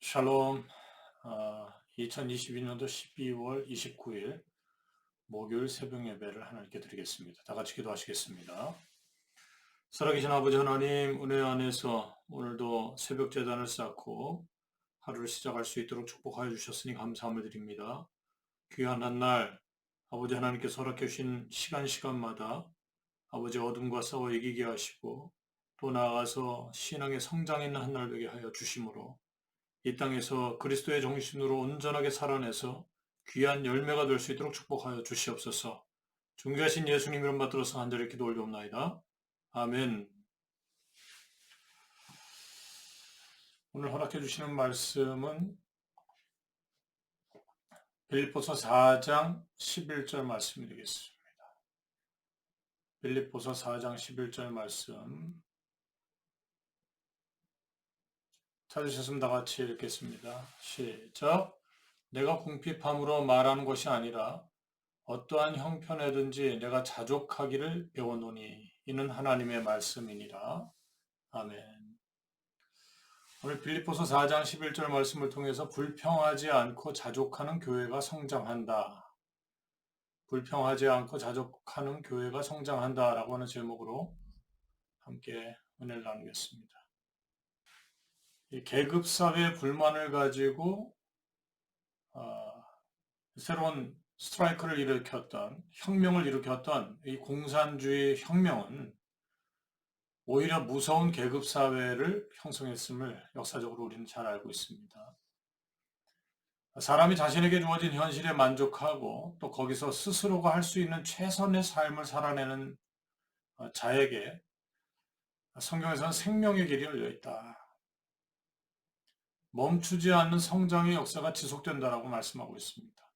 샬롬. 2022년도 12월 29일 목요일 새벽 예배를 하나님께 드리겠습니다. 다 같이 기도하시겠습니다. 살아계신 아버지 하나님, 은혜 안에서 오늘도 새벽 제단을 쌓고 하루를 시작할 수 있도록 축복하여 주셨으니 감사함을 드립니다. 귀한 한날 아버지 하나님께서 허락해 주신 시간마다 아버지 어둠과 싸워 이기게 하시고 또 나아가서 신앙의 성장있는 한날 되게 하여 주심으로 이 땅에서 그리스도의 정신으로 온전하게 살아내서 귀한 열매가 될 수 있도록 축복하여 주시옵소서. 존귀하신 예수님 이름 받들어서 간절히 기도 올려옵나이다. 아멘. 오늘 허락해 주시는 말씀은 빌립보서 4장 11절 말씀이 되겠습니다. 빌립보서 4장 11절 말씀 찾으셨으면 다 같이 읽겠습니다. 시작. 내가 궁핍함으로 말하는 것이 아니라 어떠한 형편에든지 내가 자족하기를 배워노니 이는 하나님의 말씀이니라. 아멘. 오늘 빌립보서 4장 11절 말씀을 통해서 불평하지 않고 자족하는 교회가 성장한다. 불평하지 않고 자족하는 교회가 성장한다 라고 하는 제목으로 함께 은혜를 나누겠습니다. 이 계급사회 불만을 가지고 새로운 스트라이크를 일으켰던, 혁명을 일으켰던 이 공산주의 혁명은 오히려 무서운 계급사회를 형성했음을 역사적으로 우리는 잘 알고 있습니다. 사람이 자신에게 주어진 현실에 만족하고 또 거기서 스스로가 할 수 있는 최선의 삶을 살아내는 자에게 성경에서는 생명의 길이 열려 있다. 멈추지 않는 성장의 역사가 지속된다라고 말씀하고 있습니다.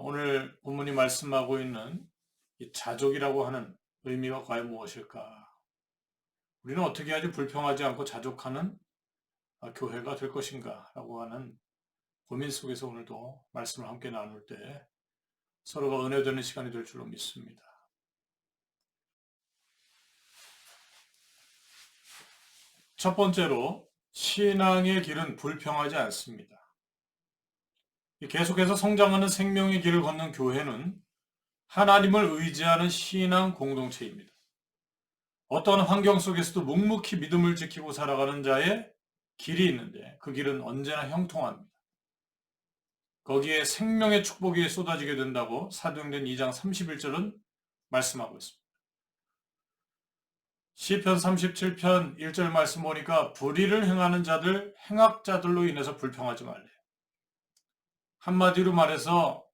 오늘 본문이 말씀하고 있는 이 자족이라고 하는 의미가 과연 무엇일까? 우리는 어떻게 해야지 불평하지 않고 자족하는 교회가 될 것인가? 라고 하는 고민 속에서 오늘도 말씀을 함께 나눌 때 서로가 은혜되는 시간이 될 줄로 믿습니다. 첫 번째로 신앙의 길은 불평하지 않습니다. 계속해서 성장하는 생명의 길을 걷는 교회는 하나님을 의지하는 신앙 공동체입니다. 어떤 환경 속에서도 묵묵히 믿음을 지키고 살아가는 자의 길이 있는데 그 길은 언제나 형통합니다. 거기에 생명의 축복이 쏟아지게 된다고 사도행전 2장 31절은 말씀하고 있습니다. 시편 37편 1절 말씀 보니까 불의를 행하는 자들, 행악자들로 인해서 불평하지 말래요. 한마디로 말해서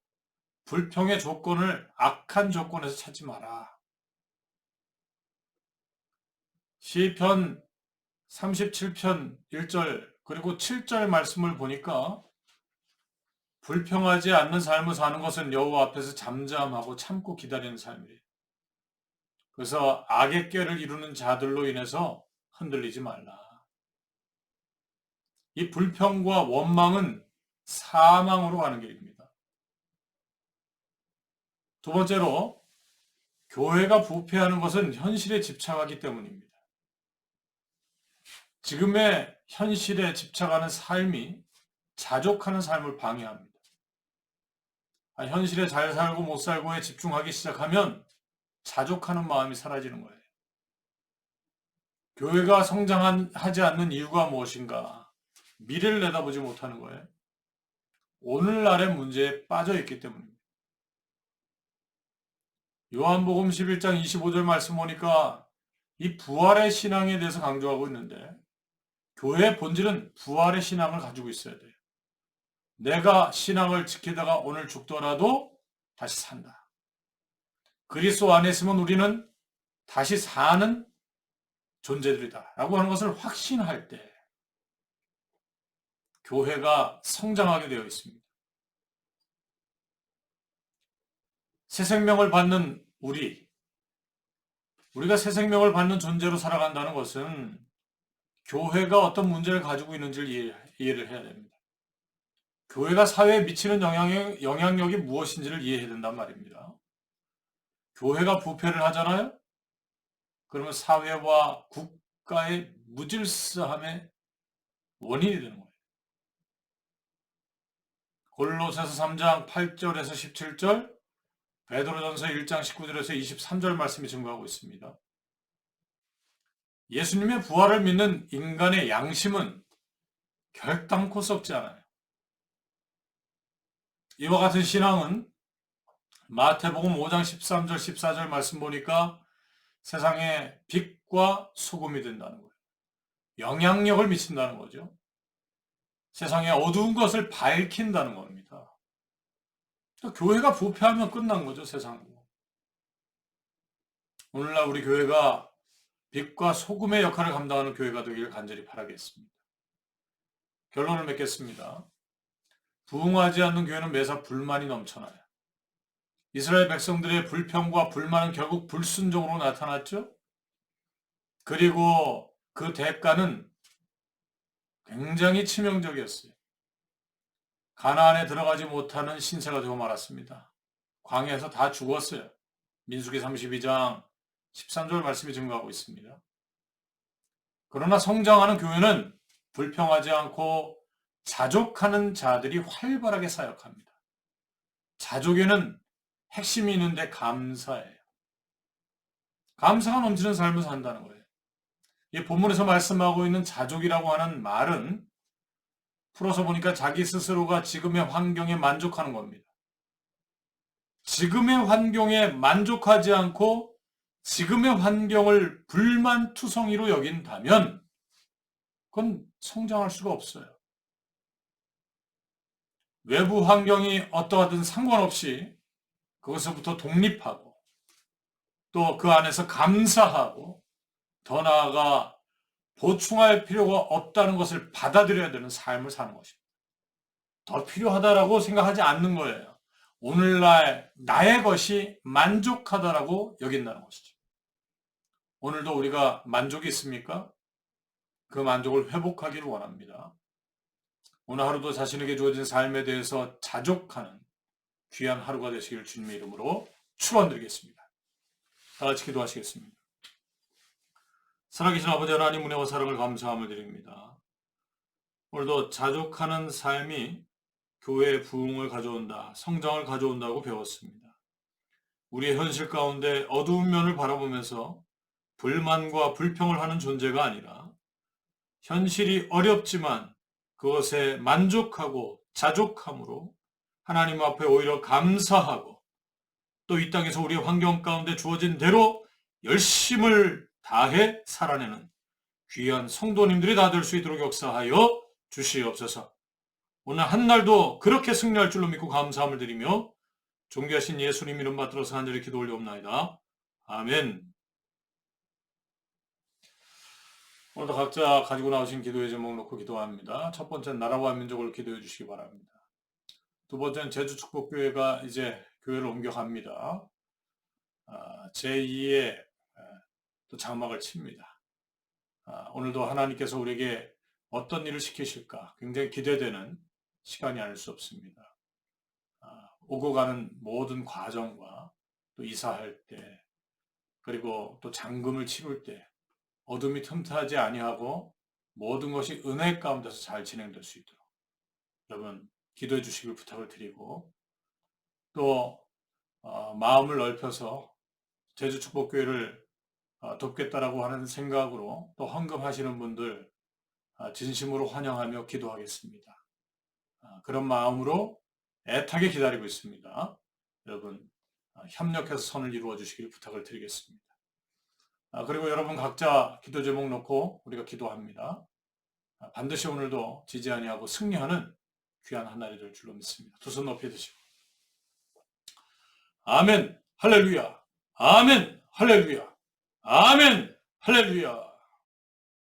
불평의 조건을 악한 조건에서 찾지 마라. 시편 37편 1절 그리고 7절 말씀을 보니까 불평하지 않는 삶을 사는 것은 여호와 앞에서 잠잠하고 참고 기다리는 삶이에요. 그래서 악의 꾀를 이루는 자들로 인해서 흔들리지 말라. 이 불평과 원망은 사망으로 가는 길입니다. 두 번째로 교회가 부패하는 것은 현실에 집착하기 때문입니다. 지금의 현실에 집착하는 삶이 자족하는 삶을 방해합니다. 현실에 잘 살고 못 살고에 집중하기 시작하면 자족하는 마음이 사라지는 거예요. 교회가 성장하지 않는 이유가 무엇인가? 미래를 내다보지 못하는 거예요. 오늘날의 문제에 빠져 있기 때문입니다. 요한복음 11장 25절 말씀 보니까 이 부활의 신앙에 대해서 강조하고 있는데 교회의 본질은 부활의 신앙을 가지고 있어야 돼요. 내가 신앙을 지키다가 오늘 죽더라도 다시 산다. 그리스도 안에 있으면 우리는 다시 사는 존재들이다 라고 하는 것을 확신할 때 교회가 성장하게 되어 있습니다. 새 생명을 받는 우리가 새 생명을 받는 존재로 살아간다는 것은 교회가 어떤 문제를 가지고 있는지를 이해를 해야 됩니다. 교회가 사회에 미치는 영향력이 무엇인지를 이해해야 된단 말입니다. 교회가 부패를 하잖아요? 그러면 사회와 국가의 무질서함의 원인이 되는 거예요. 골로새서 3장 8절에서 17절, 베드로전서 1장 19절에서 23절 말씀이 증거하고 있습니다. 예수님의 부활을 믿는 인간의 양심은 결단코 썩지 않아요. 이와 같은 신앙은 마태복음 5장 13절 14절 말씀 보니까 세상에 빛과 소금이 된다는 거예요. 영향력을 미친다는 거죠. 세상에 어두운 것을 밝힌다는 겁니다. 교회가 부패하면 끝난 거죠, 세상으로. 오늘날 우리 교회가 빛과 소금의 역할을 감당하는 교회가 되기를 간절히 바라겠습니다. 결론을 맺겠습니다. 부흥하지 않는 교회는 매사 불만이 넘쳐나요. 이스라엘 백성들의 불평과 불만은 결국 불순종으로 나타났죠. 그리고 그 대가는 굉장히 치명적이었어요. 가나안에 들어가지 못하는 신세가 되고 말았습니다. 광야에서 다 죽었어요. 민수기 32장 13절 말씀이 증거하고 있습니다. 그러나 성장하는 교회는 불평하지 않고 자족하는 자들이 활발하게 사역합니다. 자족에는 핵심이 있는데 감사예요. 감사가 넘치는 삶을 산다는 거예요. 이 본문에서 말씀하고 있는 자족이라고 하는 말은 풀어서 보니까 자기 스스로가 지금의 환경에 만족하는 겁니다. 지금의 환경에 만족하지 않고 지금의 환경을 불만투성이로 여긴다면 그건 성장할 수가 없어요. 외부 환경이 어떠하든 상관없이 그것으로부터 독립하고 또 그 안에서 감사하고 더 나아가 보충할 필요가 없다는 것을 받아들여야 되는 삶을 사는 것입니다. 더 필요하다라고 생각하지 않는 거예요. 오늘날 나의 것이 만족하다라고 여긴다는 것이죠. 오늘도 우리가 만족이 있습니까? 그 만족을 회복하기를 원합니다. 오늘 하루도 자신에게 주어진 삶에 대해서 자족하는 귀한 하루가 되시기를 주님의 이름으로 축원드리겠습니다. 다 같이 기도하시겠습니다. 살아계신 아버지 하나님 은혜와 사랑을 감사함을 드립니다. 오늘도 자족하는 삶이 교회의 부흥을 가져온다, 성장을 가져온다고 배웠습니다. 우리의 현실 가운데 어두운 면을 바라보면서 불만과 불평을 하는 존재가 아니라 현실이 어렵지만 그것에 만족하고 자족함으로 하나님 앞에 오히려 감사하고 또 이 땅에서 우리의 환경 가운데 주어진 대로 열심을 다해 살아내는 귀한 성도님들이 다 될 수 있도록 역사하여 주시옵소서. 오늘 한날도 그렇게 승리할 줄로 믿고 감사함을 드리며 존귀하신 예수님 이름 받들어서 간절히 기도 올려옵나이다. 아멘. 오늘도 각자 가지고 나오신 기도의 제목 놓고 기도합니다. 첫 번째는 나라와 민족을 기도해 주시기 바랍니다. 두 번째는 제주축복교회가 이제 교회를 옮겨갑니다. 제2의 또 장막을 칩니다. 오늘도 하나님께서 우리에게 어떤 일을 시키실까 굉장히 기대되는 시간이 아닐 수 없습니다. 오고 가는 모든 과정과 또 이사할 때 그리고 또 장금을 치룰 때 어둠이 틈타지 아니하고 모든 것이 은혜 가운데서 잘 진행될 수 있도록 여러분 기도해 주시길 부탁을 드리고 또 마음을 넓혀서 제주축복교회를 돕겠다라고 하는 생각으로 또 헌금하시는 분들 진심으로 환영하며 기도하겠습니다. 그런 마음으로 애타게 기다리고 있습니다. 여러분 협력해서 선을 이루어 주시길 부탁을 드리겠습니다. 그리고 여러분 각자 기도 제목 놓고 우리가 기도합니다. 반드시 오늘도 지지 아니하고 승리하는 귀한 한 날이 될 줄로 믿습니다. 두 손 높이 드시고 아멘 할렐루야 아멘 할렐루야 아멘 할렐루야